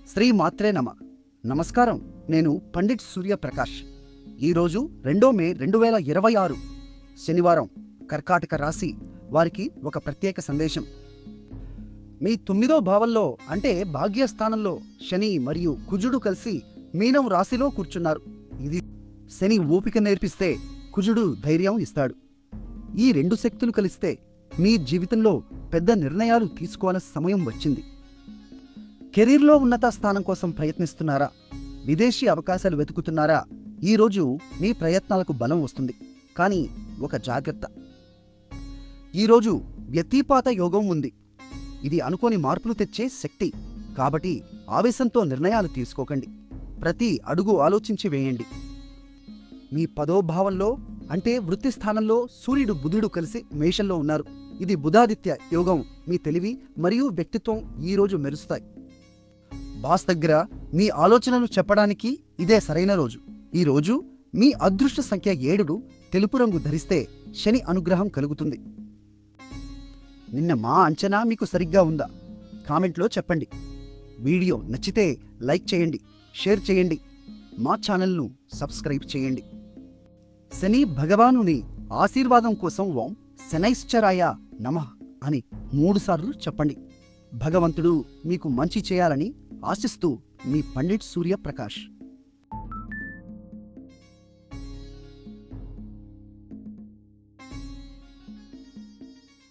శ్రీ మాత్రే నమ. నమస్కారం. నేను పండిట్ సూర్యప్రకాష్. ఈరోజు 2 మే 2026 శనివారం. కర్కాటక రాశి వారికి ఒక ప్రత్యేక సందేశం. మీ 9వ భావంలో అంటే భాగ్యస్థానంలో శని మరియు కుజుడు కలిసి మీనం రాశిలో కూర్చున్నారు. ఇది శని ఓపిక నేర్పిస్తే కుజుడు ధైర్యం ఇస్తాడు. ఈ రెండు శక్తులు కలిస్తే మీ జీవితంలో పెద్ద నిర్ణయాలు తీసుకోవాల్సిన సమయం వచ్చింది. కెరీర్లో ఉన్నత స్థానం కోసం ప్రయత్నిస్తున్నారా? విదేశీ అవకాశాలు వెతుకుతున్నారా? ఈరోజు మీ ప్రయత్నాలకు బలం వస్తుంది. కానీ ఒక జాగ్రత్త. ఈరోజు వ్యతిపాత యోగం ఉంది. ఇది అనుకోని మార్పులు తెచ్చే శక్తి. కాబట్టి ఆవేశంతో నిర్ణయాలు తీసుకోకండి. ప్రతి అడుగు ఆలోచించి వేయండి. మీ 10వ భావంలో అంటే వృత్తి స్థానంలో సూర్యుడు బుధుడు కలిసి మేషంలో ఉన్నారు. ఇది బుధాదిత్య యోగం. మీ తెలివి మరియు వ్యక్తిత్వం ఈరోజు మెరుస్తాయి. బాస్ దగ్గర మీ ఆలోచనలు చెప్పడానికి ఇదే సరైన రోజు. ఈరోజు మీ అదృష్ట సంఖ్య 7. తెలుపు రంగు ధరిస్తే శని అనుగ్రహం కలుగుతుంది. నిన్న మా అంచనా మీకు సరిగ్గా ఉందా? కామెంట్లో చెప్పండి. వీడియో నచ్చితే లైక్ చేయండి, షేర్ చేయండి, మా ఛానల్ను సబ్స్క్రైబ్ చేయండి. శని భగవానుని ఆశీర్వాదం కోసం ఓం శనైశ్చరాయ నమః అని 3 సార్లు చెప్పండి. భగవంతుడు మీకు మంచి చేయాలని ఆశిస్తూ మీ పండిట్ సూర్యప్రకాష్.